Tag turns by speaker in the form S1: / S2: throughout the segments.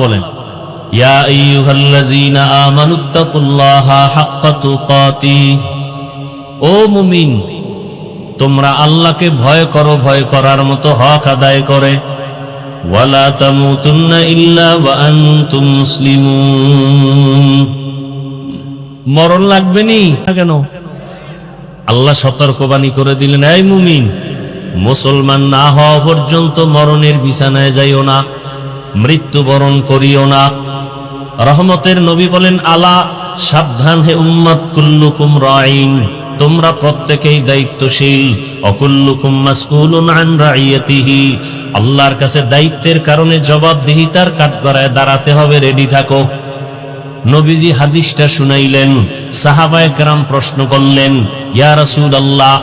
S1: বলেন, ইয়া আইয়ুহাল্লাযীনা আমানুত্তাকুল্লাহা হাক্কা তুকাতিহ, ও মুমিন তোমরা আল্লাহকে ভয় করো, ভয় করার মতো হক আদায় করে। ওয়ালা তামুতুন্না ইল্লা ওয়া আনতুম মুসলিমুন, মরণ লাগবে নি কেন? আল্লাহ সতর্কবাণী করে দিলেন, এই মুমিন, মুসলমান না হওয়া পর্যন্ত মরণের বিছানায় যাইও না, মৃত্যুবরণ করিও না। রহমতের নবী বলেন, আলা সাবধান হে উম্মত, কুল্লুকুম রাঈন, তোমরা প্রত্যেকেই দায়িত্বশীল, অকুল্লুকুম মাসউলুন আন রাইয়াতিহি, আল্লাহর কাছে দায়িত্বের কারণে জবাবদিহিতার কাঠগড়ায় দাঁড়াতে হবে, রেডি থাকো। নবীজি হাদিসটা শুনাইলেন, সাহাবায়ে কেরাম প্রশ্ন করলেন, ইয়া রাসূলুল্লাহ,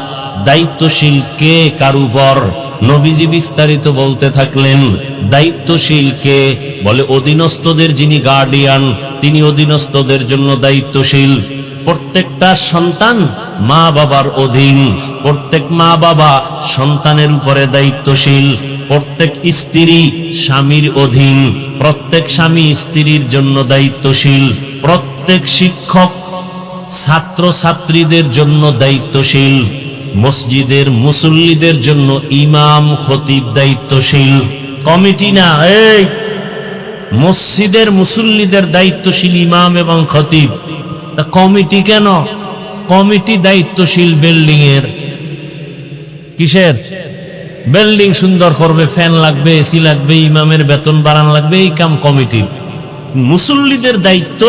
S1: দায়িত্বশীল কে কার উপর? নবীজি বিস্তারিত বলতে থাকলেন, দায়িত্বশীল কে? বলে অধীনস্থদের যিনি গার্ডিয়ান, তিনি অধীনস্থদের জন্য দায়িত্বশীল। প্রত্যেকটা সন্তান মা বাবার অধীন, প্রত্যেক মা বাবা সন্তানের উপরে দায়িত্বশীল, প্রত্যেক স্ত্রী স্বামীর অধীন, প্রত্যেক স্বামী স্ত্রীর জন্য দায়িত্বশীল, প্রত্যেক শিক্ষক ছাত্র ছাত্রীদের জন্য দায়িত্বশীল, মসজিদের মুসল্লিদের জন্য ইমাম খতিব দায়িত্বশীল। কমিটি না, এই মসজিদের মুসল্লিদের দায়িত্বশীল ইমাম এবং খতিব। তা কমিটি কেন? কমিটি দায়িত্বশীল বিল্ডিং এর। কিসের? বিল্ডিং সুন্দর করবে, ফ্যান লাগবে, এসি লাগবে, ইমামের বেতন বাড়ান লাগবে, এই কাম কমিটির। মুসল্লিদের দায়িত্ব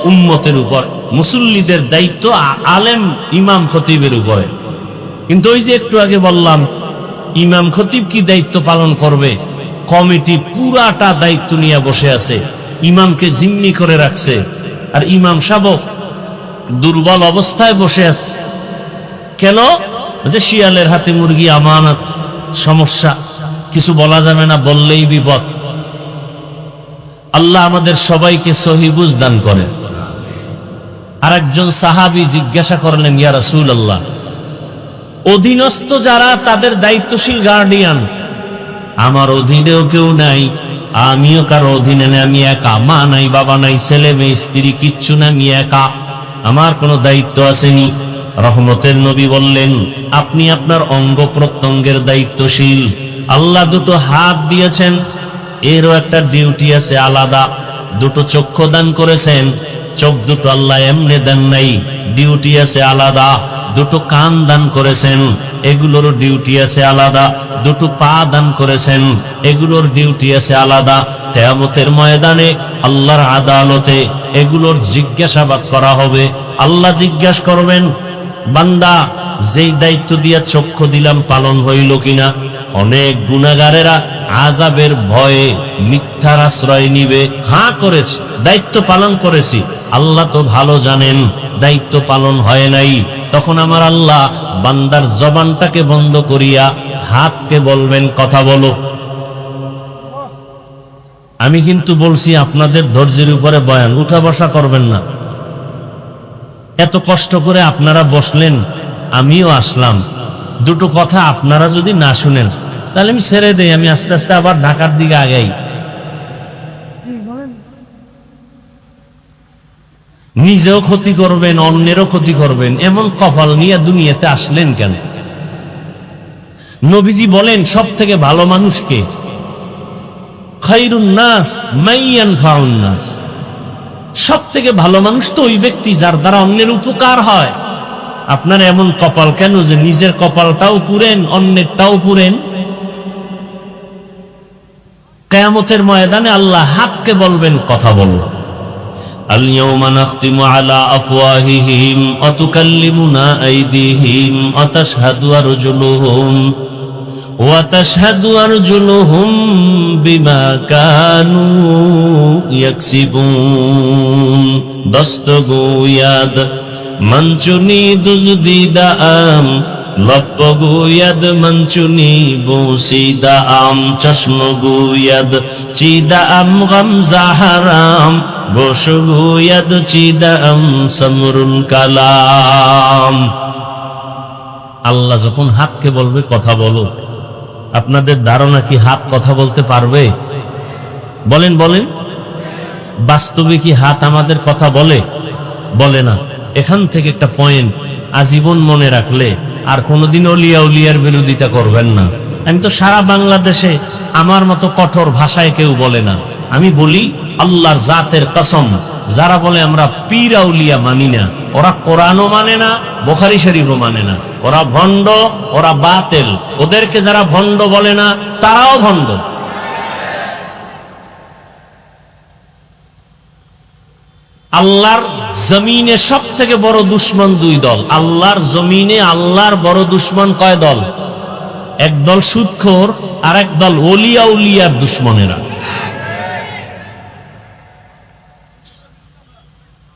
S1: উম্মতের উপর, মুসল্লিদের দায়িত্ব আলেম ইমাম খতিবের উপরে। কিন্তু ওই যে একটু আগে বললাম, ইমাম খতিব কি দায়িত্ব পালন করবে? কমিটি পুরাটা দায়িত্ব নিয়ে বসে আছে, ইমামকে জিম্মি করে রাখছে, আর ইমাম সাহেব দুর্বল অবস্থায় বসে আছে। কেন? যে শিয়ালের হাতে মুরগি, আমানত, সমস্যা, কিছু বলা যাবে না, বললেই বিপদ। আল্লাহ আমাদের সবাইকে সহি বুঝ দান করেন। আর একজন সাহাবী জিজ্ঞাসা করলেন, ইয়া রাসূলুল্লাহ, অধীনস্থ যারা তাদের দায়িত্বশীল গার্ডিয়ান, আমার অধীনেও কেউ নাই, আমিও কারো অধীনে নেই, আমি একা, মা নাই, বাবা নাই, ছেলে মেয়ে স্ত্রী কিচ্ছু না, আমি একা, আমার কোনো দায়িত্ব আসেনি। রহমতের নবী বললেন, আপনি আপনার অঙ্গ প্রত্যঙ্গের দায়িত্বশীল। আল্লাহ দুটো হাত দিয়েছেন, এরও একটা ডিউটি আছে আলাদা। দুটো চক্ষু দান করেছেন, চোখ দুটো আল্লাহ এমনি দেন নাই, ডিউটি আছে আলাদা। দুটো কান দান করেছেন, এগুলোর ডিউটি আছে আলাদা। দুটো পা দান করেছেন, এগুলোর ডিউটি আছে আলাদা। কিয়ামতের ময়দানে আল্লাহর আদালতে এগুলোর জিজ্ঞাসাবাদ করা হবে। আল্লাহ জিজ্ঞাসা করবেন, বান্দা যেই দায়িত্ব দিয়া চক্ষু দিলাম পালন হইল কিনা? অনেক গুনাহগারেরা আযাবের ভয়ে মিথ্যার আশ্রয় নিবে, হ্যাঁ করেছি, দায়িত্ব পালন করেছি, আল্লাহ তো ভালো জানেন দায়িত্ব পালন হয় নাই। তখন আমার আল্লাহ বান্দার জবানটাকে বন্ধ করিয়া হাতকে বলবেন, কথা বলো। আমি কিন্তু বলছি আপনাদের ধৈর্যের উপরে বয়ান, উঠা বসা করবেন না। এত কষ্ট করে আপনারা বসলেন, আমিও আসলাম, দুটো কথা আপনারা যদি না শুনেন তাহলে আমি ছেড়ে দেই, আমি আস্তে আস্তে আবার ঢাকার দিকে আগাই। নিজেও ক্ষতি করবেন, অন্যেরও ক্ষতি করবেন, এমন কপাল নিয়ে দুনিয়াতে আসলেন কেন? নবীজি বলেন, সব থেকে ভালো মানুষকে, খায়রুন নাস মান ইয়ানফাউন নাস, সব থেকে ভালো মানুষ তো ওই ব্যক্তি যার দ্বারা অন্যের উপকার হয়। আপনার এমন কপাল কেন যে নিজের কপালটাও পুরেন, অন্যেরটাও পুরেন? কিয়ামতের ময়দানে আল্লাহ হাতকে বলবেন, কথা বলো। আল ইয়াউমা নাখতিমু আলা আফওয়াহিহিম ওয়া তুকাল্লিমুনা আইদিহিম ওয়া তাশহাদু আরজুলুহুম ওয়া তাশহাদু আরজুলুহুম বিমা কানু ইয়াকসিবুন। দস্তগোয়াদ মঞ্চুনি দুজদিদা আম, লপ্পগোয়াদ মঞ্চুনি বসিদা আম, চশমগোয়াদ চিদা আম গামজা হারাম, বসগোয়াদ চিদা আম সমরুন কালাম। আল্লাহ যখন হাতকে বলবে, কথা বলো, আপনাদের ধারণা কি হাত কথা বলতে পারবে? বলেন বলেন। বাস্তবে কি হাত আমাদের কথা বলে? বলে না। এখান থেকে একটা পয়েন্ট আজীবন মনে রাখলে আর কোনোদিন অলিয়া উলিয়ার বিরোধিতা করবেন না। আমি তো সারা বাংলাদেশে আমার মতো কঠোর ভাষায় কেউ বলে না। আমি বলি আল্লাহর জাতের কসম, যারা বলে আমরা পীর আউলিয়া মানি না, ওরা কোরআনও মানে না, বুখারী শরীফও মানে না, ওরা ভণ্ড, ওরা বাতিল। ওদেরকে যারা ভণ্ড বলে না তারাও ভণ্ড। আল্লাহর জমিনে সব থেকে বড় দুশ্মন দুই দল। আল্লাহর জমিনে আল্লাহর বড় দুশ্মন কয় দল? এক দল সুদখোর, আর এক দল ওলিয়া উলিয়ার দুশ্মনেরা।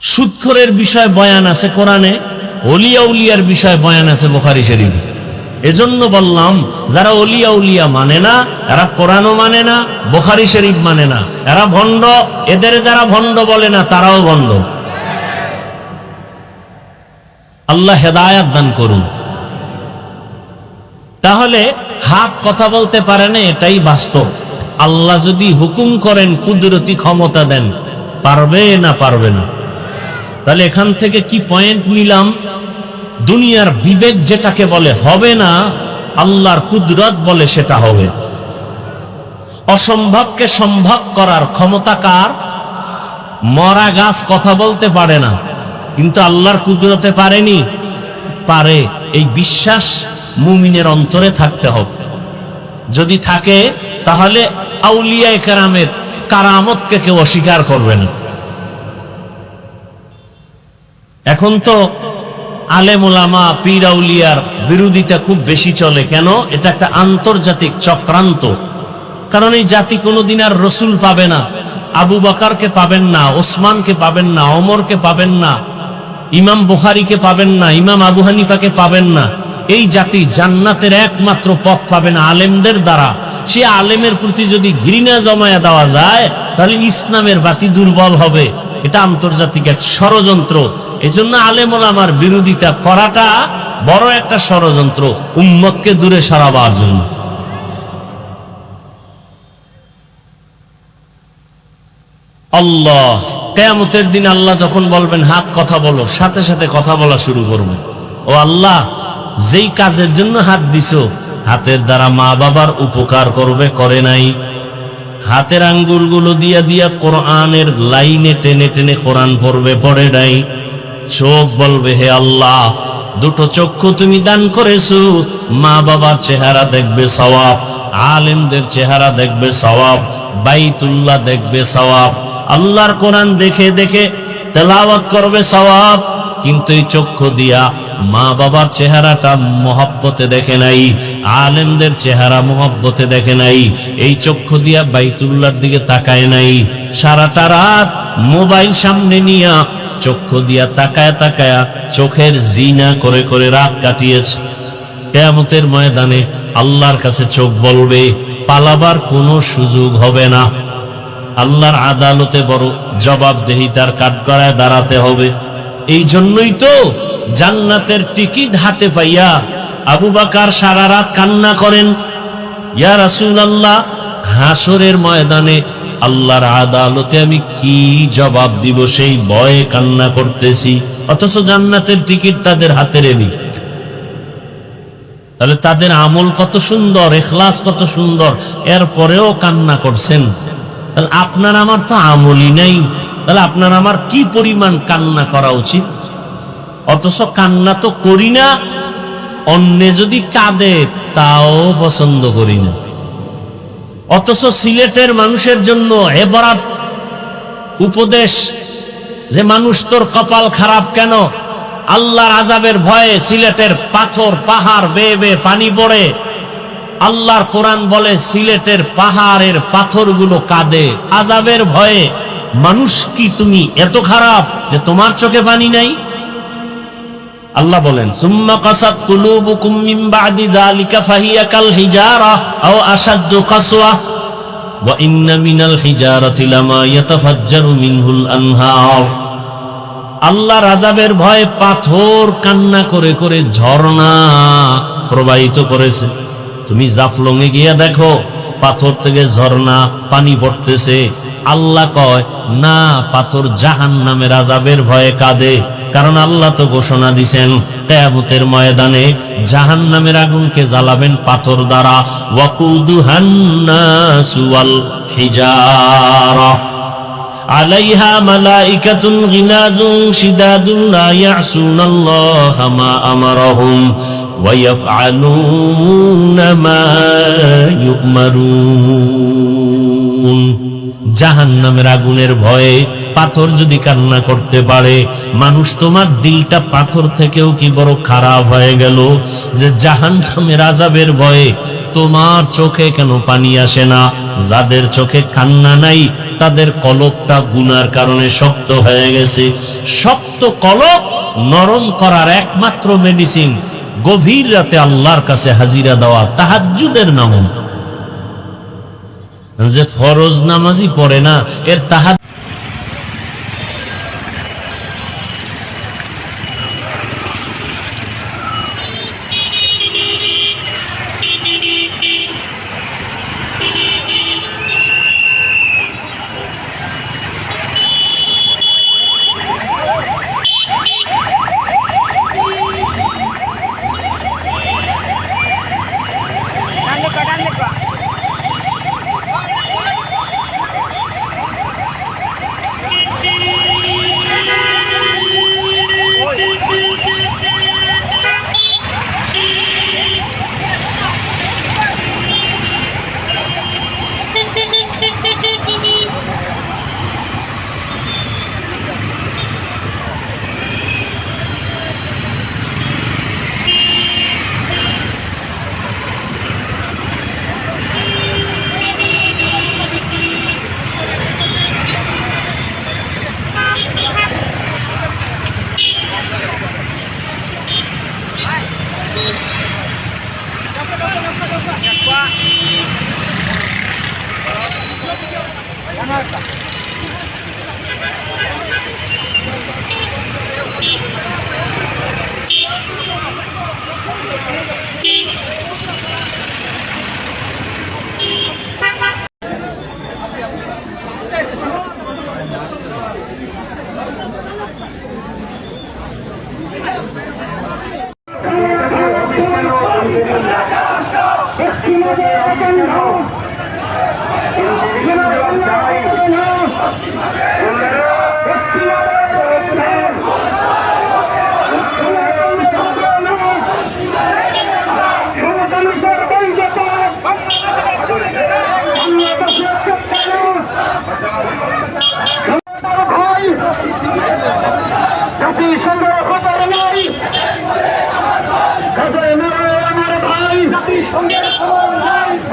S1: সুদখোরের বিষয় বয়ান আছে কোরআনে, ওলিয়া উলিয়ার বিষয় বয়ান আছে বুখারী শরীফে। এজন্য বললাম যারা ওলিয়া উলিয়া মানে না, এরা কোরআনও মানে না, বুখারী শরীফ মানে না, এরা ভণ্ড। এদের যারা ভণ্ড বলে না তারাও ভণ্ড। আল্লাহ হেদায়েত দান করুন। তাহলে হাত কথা বলতে পারে না, এটাই বাস্তব। আল্লাহ যদি হুকুম করেন, কুদরতি ক্ষমতা দেন, পারবে না পারবে না? তাহলে এখান থেকে কি পয়েন্ট নিলাম? দুনিয়ার বিবেক যেটাকে বলে হবে না, আল্লাহর কুদরত বলে সেটা হবে। অসম্ভবকে সম্ভব করার ক্ষমতা কার? মরা গাছ কথা বলতে পারে না, কিন্তু আল্লাহর কুদরতে পারেনি? পারে। এই বিশ্বাস মুমিনের অন্তরে থাকতে হবে। যদি থাকে তাহলে আউলিয়া কেরামের কারামতকে কেউ অস্বীকার করবে না। এখন তো আলেম ওলামা পীর আউলিয়ার বিরোধিতা খুব বেশি চলে। কেন? এটা একটা আন্তর্জাতিক চক্রান্ত। কারণ এই জাতি কোনোদিন আর রসুল পাবে না, আবু বকরকে পাবেন না, ওসমানকে পাবেন না, ওমরকে পাবেন না, ইমাম বুখারীকে পাবেন না, ইমাম আবু হানিফাকে পাবেন না। এই জাতি জান্নাতের একমাত্র পথ পাবেন আলেমদের দ্বারা। সে আলেমের প্রতি যদি ঘৃণা জমায়া দেওয়া যায় তাহলে ইসলামের বাতি দুর্বল হবে। এটা আন্তর্জাতিক এক ষড়যন্ত্র। এজন্য আলেম ওলামার বিরোধিতা করাটা বড় একটা ষড়যন্ত্র, উম্মতকে দূরে সরাবার জন্য। আল্লাহ কিয়ামতের দিন আল্লাহ যখন বলবেন হাত কথা বলো, সাথে সাথে কথা বলা শুরু করবে। ও আল্লাহ, যেই কাজের জন্য হাত দিছো, হাতের দ্বারা মা বাবার উপকার করবে, করে নাই। হাতের আঙ্গুলগুলো দিয়া দিয়া কোরআনের লাইনে টেনে টেনে কোরআন পড়বে, পড়ে নাই। চোখ বলবে হে আল্লাহ, দুটো চক্ষু তুমি দান করেছো, মা বাবার চেহারা দেখবে সওয়াব, আলেমদের চেহারা দেখবে সওয়াব, বাইতুল্লাহ দেখবে সওয়াব, আল্লাহর কোরআন দেখে দেখে তেলাওয়াত করবে সওয়াব। কিন্তু এই চক্ষু দিয়া মা বাবার চেহারাটা মহব্বতে দেখে নাই, আলেমদের চেহারা মহব্বতে দেখে নাই, এই চক্ষু দিয়া বাইতুল্লাহর দিকে তাকায় নাই। সারাটা রাত মোবাইল সামনে নিয়া চক্ষু দিয়া তাকায় তাকায়া চোখের জিনা করে করে রাত কাটিয়েছে। কিয়ামতের ময়দানে আল্লাহর কাছে চোখ বলবে, পালাবার কোনো সুযোগ হবে না। আল্লাহর আদালতে বড় জবাবদেহিতার কাঠগড়ায় দাঁড়াতে হবে। এই জন্যই তো জান্নাতের টিকিট হাতে পাইয়া আবু বকর সারা রাত কান্না করেন, ইয়া রাসূলুল্লাহ, হাসরের ময়দানে আল্লাহর আদালতে আমি কি জবাব দিব সেই ভয়ে কান্না করতেছি। অথচ জান্নাতের টিকিট তাদের হাতে রেডি। তাহলে তাদের আমল কত সুন্দর, ইখলাস কত সুন্দর, এরপরেও কান্না করছেন। তাহলে আপনার আমার তো আমলই নাই, তাহলে আপনার আমার কি পরিমাণ কান্না করা উচিত? অথচ কান্না তো করি না, অন্যে যদি কাঁদে তাও পছন্দ করি না। অথচ সিলেটের মানুষের জন্য এবারাত উপদেশ যে মানুষ তোর কপাল খারাপ কেন, আল্লাহর আযাবের ভয়ে সিলেটের পাথর পাহাড় বেয়ে বেয়ে পানি পড়ে। আল্লাহর কোরআন বলে সিলেটের পাহাড়ের পাথরগুলো কাঁদে আযাবের ভয়ে। মানুষ কি তুমি এত খারাপ যে তোমার চোখে পানি নাই? আল্লাহ বলেন, সুম্মা কাসাত কুলুবুকুম মিন বাদি যালিকা ফাহিয়া কাল হিজারা আও আশাদ্দু কাসওয়া ওয়া ইন্না মিনাল হিজারাতি লামা ইয়াতাফাজ্জারু মিনহুল আনহার। আল্লাহর আযাবের ভয়ে পাথর কান্না করে করে ঝর্ণা প্রবাহিত করেছে। তুমি জাফলং এ গিয়ে দেখো, পাথর থেকে ঝর্ণা পানি পড়তেছে। আল্লাহ কয় না, পাথর জাহান্নামের আযাবের ভয়ে কাঁদে। কারণ আল্লাহ তো ঘোষণা দিবেন কিয়ামতের ময়দানে জাহান্নামের আগুনকে জ্বালাবেন পাথর দ্বারা। ওয়াকুদুহান নাসু ওয়াল হিজারা আলাইহা মালাইকাতুন গিলাযুন শিদাদুন লা ইয়াসুনাল্লাহা মা আমারাহুম ওয়া ইয়াফআলুনা মা ইউমারুন। জাহান্নামের আগুনের ভয়ে পাথর যদি কান্না করতে পারে, মানুষ তোমার দিলটা পাথর থেকেও কি বড় খারাপ হয়ে গেল যে জাহান্নামের আযাবের ভয়ে তোমার চোখে কেন পানি আসে না? যাদের চোখে কান্না নাই তাদের কলবটা গুনার কারণে শক্ত হয়ে গেছে। শক্ত কলব নরম করার একমাত্র মেডিসিন গভীর রাতে আল্লাহর কাছে হাজিরা দেওয়া, তাহাজ্জুদের নামাজ। যে ফরজ নামাজই পড়ে না, এর তাহাজ্জুদ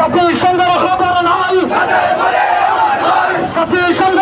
S2: জাতিসংঘের খবর নাই, জাতিসংঘ